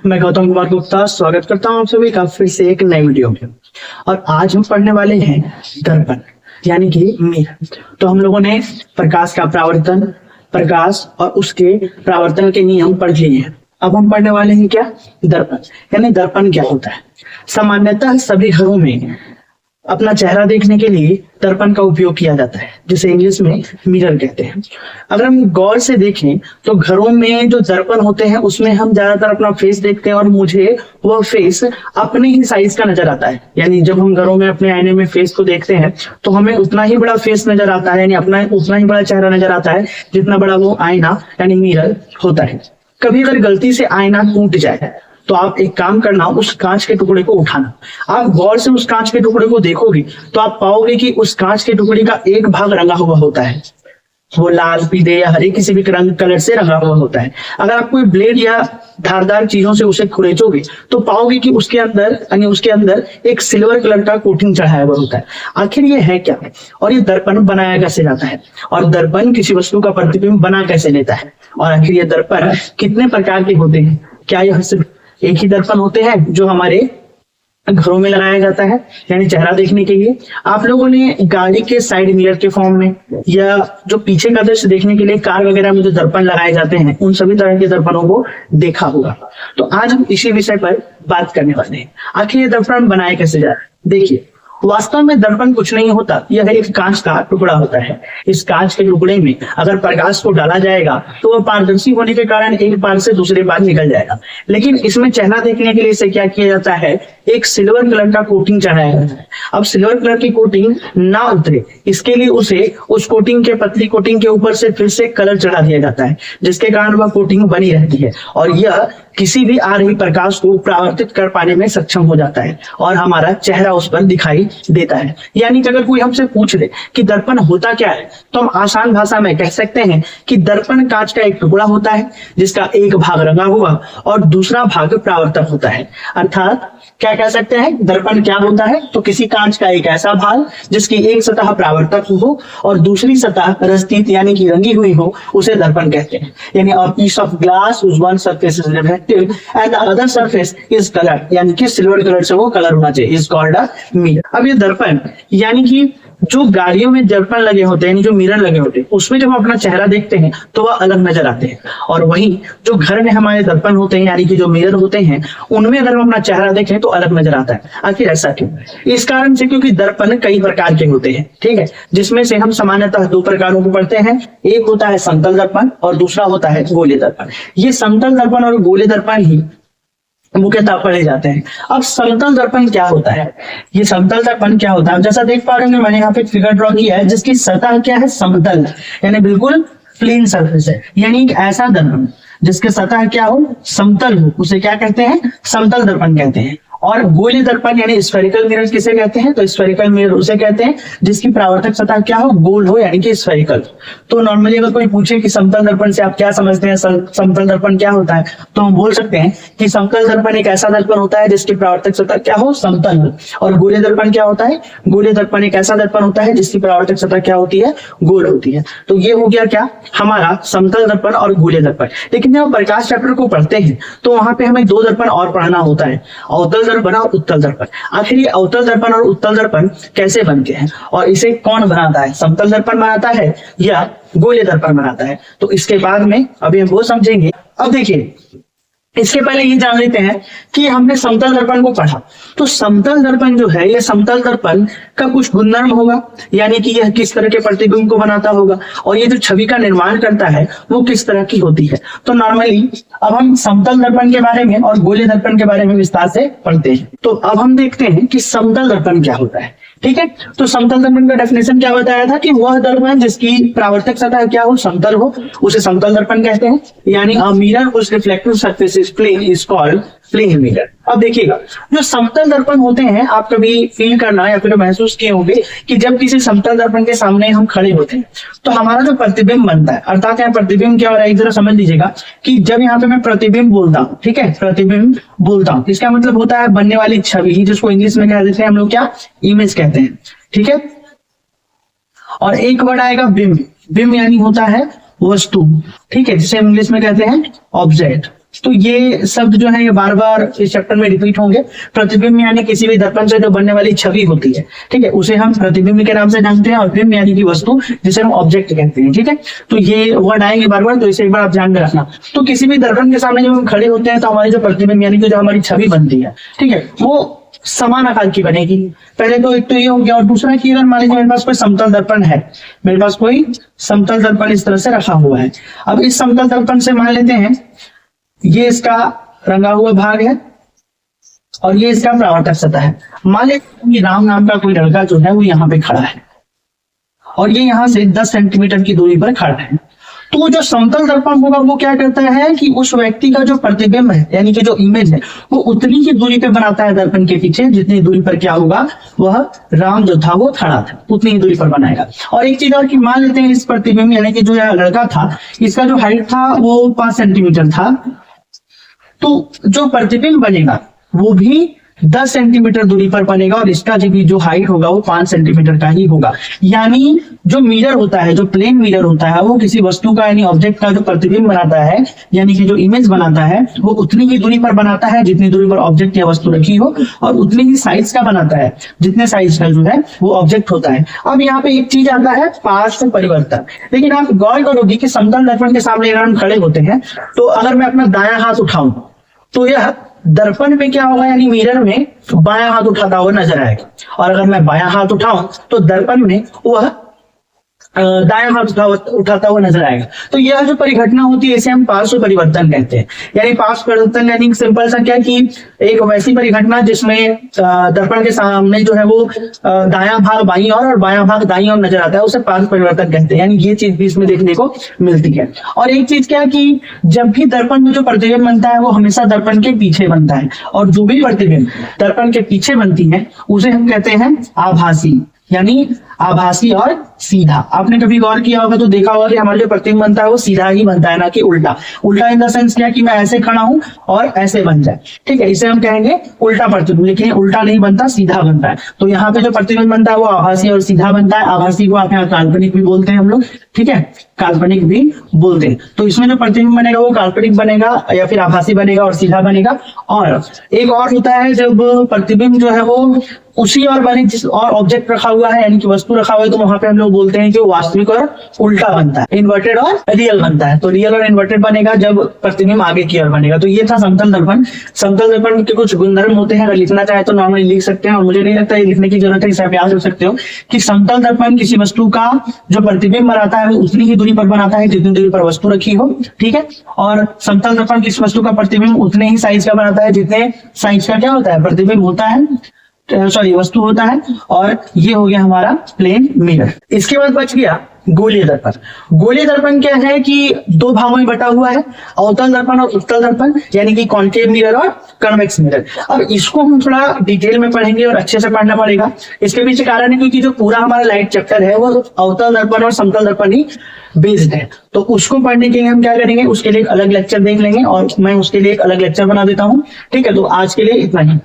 मैं गौतम कुमार गुप्ता स्वागत करता हूँ आप सभी का फिर से एक नई वीडियो में। और आज हम पढ़ने वाले हैं दर्पण यानी कि मिरर। तो हम लोगों ने प्रकाश का परावर्तन, प्रकाश और उसके परावर्तन के नियम पढ़ लिए हैं। अब हम पढ़ने वाले हैं क्या, दर्पण। यानी दर्पण क्या होता है। सामान्यतः सभी घरों में अपना चेहरा देखने के लिए दर्पण का उपयोग किया जाता है, जिसे इंग्लिश में मिरर कहते हैं। अगर हम गौर से देखें तो घरों में जो दर्पण होते हैं उसमें हम ज्यादातर अपना फेस देखते हैं और मुझे वह फेस अपने ही साइज का नजर आता है। यानी जब हम घरों में अपने आईने में फेस को देखते हैं तो हमें उतना ही बड़ा फेस नजर आता है, यानी अपना उतना ही बड़ा चेहरा नजर आता है जितना बड़ा वो आईना यानी मिरर होता है। कभी अगर गलती से आईना टूट जाए तो आप एक काम करना, उस कांच के टुकड़े को उठाना। आप गौर से उस कांच के टुकड़े को देखोगे तो आप पाओगे कि उस कांच के टुकड़े का एक भाग रंगा हुआ होता है। वो लाल, पीले या हरे किसी भी रंग कलर से रंगा हुआ होता है। अगर आप कोई ब्लेड या धारदार चीजों से उसे खुरेचोगे तो पाओगे कि उसके अंदर एक सिल्वर कलर का कोटिंग चढ़ाया हुआ होता है। आखिर ये है क्या, और ये दर्पण बनाया कैसे जाता है, और दर्पण किसी वस्तु का प्रतिबिंब बना कैसे लेता है, और आखिर ये दर्पण कितने प्रकार के होते हैं। क्या यह सिर्फ एक ही दर्पण होते हैं जो हमारे घरों में लगाया जाता है यानी चेहरा देखने के लिए। आप लोगों ने गाड़ी के साइड मिरर के फॉर्म में या जो पीछे का दृश्य देखने के लिए कार वगैरह में जो दर्पण लगाए जाते हैं उन सभी तरह के दर्पणों को देखा होगा। तो आज हम इसी विषय पर बात करने वाले हैं। आखिर ये दर्पण बनाए कैसे जा रहा है। देखिए, वास्तव में दर्पण कुछ नहीं होता, यह एक कांच का टुकड़ा होता है। इस कांच के टुकड़े में अगर प्रकाश को डाला जाएगा तो वह पारदर्शी होने के कारण एक पार से दूसरे पार निकल जाएगा। लेकिन इसमें चेहरा देखने के लिए इसे क्या किया जाता है, एक सिल्वर कलर का कोटिंग चढ़ाया जाता है। अब सिल्वर कलर की कोटिंग ना उतरे इसके लिए उसे उस कोटिंग के पतली कोटिंग के ऊपर से फिर से कलर चढ़ा दिया जाता है, जिसके कारण वह कोटिंग बनी रहती है और यह किसी भी आ रही प्रकाश को परावर्तित कर पाने में सक्षम हो जाता है और हमारा चेहरा उस पर दिखाई देता है। यानी कि अगर कोई हमसे पूछ ले कि दर्पण होता क्या है तो हम आसान भाषा में कह सकते हैं कि दर्पण कांच का एक टुकड़ा होता है जिसका एक भाग रंगा हुआ और दूसरा भाग परावर्तक होता है। अर्थात क्या कह सकते हैं, दर्पण क्या होता है तो किसी कांच का एक ऐसा भाग जिसकी एक सतह परावर्तक हो और दूसरी सतह रस्तित यानी कि रंगी हुई हो, उसे दर्पण कहते हैं। यानी a piece of glass whose one surface is reflective and the other surface is colored, यानी कि सिल्वर कलर से वो कलर होना चाहिए, is called a mirror। अब ये दर्पण यानी कि जो गाड़ियों में दर्पण लगे होते हैं, जो मिरर लगे होते हैं, उसमें जब हम अपना चेहरा देखते हैं तो वह अलग नजर आते हैं। और वहीं जो घर में हमारे दर्पण होते हैं यानी कि जो मिरर होते हैं उनमें अगर हम अपना चेहरा देखें तो अलग नजर आता है। आखिर ऐसा क्यों? इस कारण से क्योंकि दर्पण कई प्रकार के होते हैं, ठीक है, जिसमें से हम सामान्यतः दो प्रकारों को पढ़ते हैं। एक होता है समतल दर्पण और दूसरा होता है गोलीय दर्पण। ये समतल दर्पण और गोलीय दर्पण ही मुख्यतः पढ़े जाते हैं। अब समतल दर्पण क्या होता है, ये समतल दर्पण क्या होता है, जैसा देख पा रहे हैं मैंने यहाँ पे फिगर ड्रॉ किया है जिसकी सतह क्या है, समतल, यानी बिल्कुल प्लेन सरफेस है। यानी ऐसा दर्पण जिसके सतह क्या हो, समतल हो, उसे क्या कहते हैं, समतल दर्पण कहते हैं। और गोलीय दर्पण यानी स्फेरिकल मिरर किसे कहते हैं, तो स्फेरिकल मिरर उसे कहते हैं जिसकी परावर्तक सतह क्या हो, गोल हो, यानी कि स्फेरिकल। तो नॉर्मली अगर कोई पूछे कि समतल दर्पण से आप क्या समझते हैं, समतल दर्पण क्या होता है, तो हम बोल सकते हैं कि समतल दर्पण एक ऐसा दर्पण होता है जिसकी परावर्तक सतह क्या हो, समतल हो। और गोलीय दर्पण क्या होता है, गोलीय दर्पण एक ऐसा दर्पण होता है जिसकी परावर्तक सतह क्या होती है, गोल होती है। तो ये हो गया क्या, हमारा समतल दर्पण और गोलीय दर्पण। लेकिन जब प्रकाश चैप्टर को पढ़ते हैं तो वहां पे हमें दो दर्पण और पढ़ना होता है, अवतल दर्पण और उत्तल दर्पण। आखिर ये अवतल दर्पण और उत्तल दर्पण कैसे बनते हैं और इसे कौन बनाता है, समतल दर्पण बनाता है या गोलीय दर्पण बनाता है, तो इसके बाद में अभी हम वो समझेंगे। अब देखिए, इसके पहले ये जान लेते हैं कि हमने समतल दर्पण को पढ़ा, तो समतल दर्पण जो है, यह समतल दर्पण का कुछ गुणधर्म होगा, यानी कि यह किस तरह के प्रतिबिंब को बनाता होगा और ये जो छवि का निर्माण करता है वो किस तरह की होती है। तो नॉर्मली अब हम समतल दर्पण के बारे में और गोलीय दर्पण के बारे में विस्तार से पढ़ते हैं। तो अब हम देखते हैं कि समतल दर्पण क्या होता है, ठीक है। तो समतल दर्पण का डेफिनेशन क्या बताया था कि वह दर्पण जिसकी परावर्तक सतह क्या हो, समतल हो, उसे समतल दर्पण कहते हैं। यानी a mirror whose reflective surface is plane is called plane mirror. अब देखिएगा, जो समतल दर्पण होते हैं, आप कभी फील करना या फिर महसूस किए होंगे कि जब किसी समतल दर्पण के सामने हम खड़े होते हैं तो हमारा जो प्रतिबिंब बनता है, अर्थात यहाँ प्रतिबिंब क्या हो रहा है, एक जरा समझ लीजिएगा कि जब यहाँ पे मैं प्रतिबिंब बोलता हूँ, ठीक है, प्रतिबिंब बोलता हूँ, इसका मतलब होता है बनने वाली छवि, जिसको इंग्लिश में कह देते हैं हम लोग क्या, इमेज कहते हैं, ठीक है। और एक वर्ड आएगा बिंब। बिंब यानी होता है वस्तु, ठीक है, जिसे इंग्लिश में कहते हैं ऑब्जेक्ट। तो ये शब्द जो है ये बार बार इस चैप्टर में रिपीट होंगे। प्रतिबिंब यानी किसी भी दर्पण से जो बनने वाली छवि होती है, ठीक है, उसे हम प्रतिबिंब के नाम से जानते हैं, और बिंब यानी कि वस्तु जिसे हम ऑब्जेक्ट कहते हैं, ठीक है। तो ये वर्ड आएंगे बार बार, तो इसे एक बार आप ध्यान में रखना। तो किसी भी दर्पण के सामने जब हम खड़े होते हैं तो हमारी जो प्रतिबिंब यानी कि जो हमारी छवि बनती है, ठीक है, वो समान आकार की बनेगी। पहले तो एक तो ये हो गया, और दूसरा कि अगर मान लीजिए मेरे पास कोई समतल दर्पण है, मेरे पास कोई समतल दर्पण इस तरह से रखा हुआ है। अब इस समतल दर्पण से मान लेते हैं ये इसका रंगा हुआ भाग है और ये इसका परावर्तक सतह है। मान लेते राम नाम का कोई लड़का जो है वो यहाँ पे खड़ा है और ये यहाँ से 10 सेंटीमीटर की दूरी पर खड़ा है। तो जो समतल दर्पण होगा वो क्या करता है कि उस व्यक्ति का जो प्रतिबिंब है यानी कि जो इमेज है वो उतनी ही दूरी पे बनाता है दर्पण के पीछे, जितनी दूरी पर क्या होगा, वह राम जो था वो खड़ा था उतनी ही दूरी पर बनाएगा। और एक चीज और कि मान लेते हैं इस प्रतिबिंब यानी कि जो यह लड़का था इसका जो हाइट था वो 5 सेंटीमीटर था, तो जो प्रतिबिंब बनेगा वो भी 10 सेंटीमीटर दूरी पर बनेगा और इसका जो हाइट होगा वो 5 सेंटीमीटर का ही होगा। यानी जो मिरर होता है, जो प्लेन मिरर होता है, वो किसी वस्तु का यानी ऑब्जेक्ट का जो प्रतिबिंब बनाता है यानी कि जो इमेज बनाता है वो उतनी ही दूरी पर बनाता है जितनी दूरी पर ऑब्जेक्ट या वस्तु रखी हो, और उतनी ही साइज का बनाता है जितने साइज का जो है वो ऑब्जेक्ट होता है। अब यहाँ पे एक चीज आता है पार्श्व परिवर्तन। लेकिन आप गौर करोगे कि समतल दर्पण के सामने अगर हम खड़े होते हैं तो अगर मैं अपना दायां हाथ उठाऊं तो यह दर्पण में क्या होगा, यानी मिरर में बायां हाथ उठाता हुआ नजर आएगा, और अगर मैं बायां हाथ उठाऊं तो दर्पण में वह दायां हाथ उठाता हुआ नजर आएगा। तो यह जो परिघटना होती है इसे हम पार्श्व परिवर्तन कहते हैं। यानी पार्श्व परिवर्तन यानी सिंपल सा क्या कि एक वैसी परिघटना जिसमें दर्पण के सामने जो है वो दायां भाग बाईं और बायां भाग दाईं ओर नजर आता है, उसे पार्श्व परिवर्तन कहते हैं। यानी ये चीज भी इसमें देखने को मिलती है। और एक चीज क्या कि जब भी दर्पण में जो प्रतिबिंब बनता है वो हमेशा दर्पण के पीछे बनता है, और जो भी प्रतिबिंब दर्पण के पीछे बनती है उसे हम कहते हैं आभासी, यानी आभासी और सीधा। आपने कभी गौर किया होगा तो देखा होगा कि हमारा जो प्रतिबिंब बनता है वो सीधा ही बनता है, ना कि उल्टा। उल्टा इन द सेंस क्या कि मैं ऐसे खड़ा हूं और ऐसे बन जाए, ठीक है, इसे हम कहेंगे उल्टा प्रतिबिंब। लेकिन उल्टा नहीं बनता, सीधा बनता है। तो यहाँ पे जो प्रतिबिंब बनता है वो आभासी और सीधा बनता है। आभासी को आप यहाँ काल्पनिक भी बोलते हैं हम लोग, ठीक है, काल्पनिक भी बोलते हैं। तो इसमें जो प्रतिबिंब बनेगा वो काल्पनिक बनेगा या फिर आभासी बनेगा और सीधा बनेगा। और एक और होता है जब प्रतिबिंब जो है वो उसी और बने जिस और ऑब्जेक्ट रखा हुआ है यानी कि वस्तु रखा हुआ है, तो वहां पे हम लोग बोलते हैं कि वास्तविक और उल्टा बनता है, इन्वर्टेड और रियल बनता है। तो रियल और इन्वर्टेड बनेगा जब प्रतिबिंब आगे की ओर बनेगा। तो ये था समतल दर्पण। समतल दर्पण के कुछ गुणधर्म होते हैं, अगर लिखना चाहे तो नॉर्मली लिख सकते हैं, और मुझे नहीं लगता ये लिखने की जरूरत है, इसे आप याद रख सकते हो कि समतल दर्पण किसी वस्तु का जो प्रतिबिंब बनाता है वो उतनी ही दूरी पर बनाता है जितनी दूरी पर वस्तु रखी हो, ठीक है। और समतल दर्पण किसी वस्तु का प्रतिबिंब उतने ही साइज का बनाता है जितने साइज का क्या होता है, प्रतिबिंब होता है, वस्तु होता है। और ये हो गया हमारा प्लेन मिरर। इसके बाद बच गया गोलीय दर्पण। गोलीय दर्पण क्या है कि दो भागों में बटा हुआ है, अवतल दर्पण और उत्तल दर्पण, यानी कि कॉन्केव मिरर और कन्वेक्स मिरर। अब इसको हम थोड़ा डिटेल में पढ़ेंगे और अच्छे से पढ़ना पड़ेगा। इसके पीछे कारण है क्योंकि जो पूरा हमारा लाइट चैप्टर है वो अवतल दर्पण और समतल दर्पण ही बेस्ड है। तो उसको पढ़ने के लिए हम क्या करेंगे, उसके लिए एक अलग लेक्चर देख लेंगे और मैं उसके लिए एक अलग लेक्चर बना देता हूँ, ठीक है। तो आज के लिए इतना ही।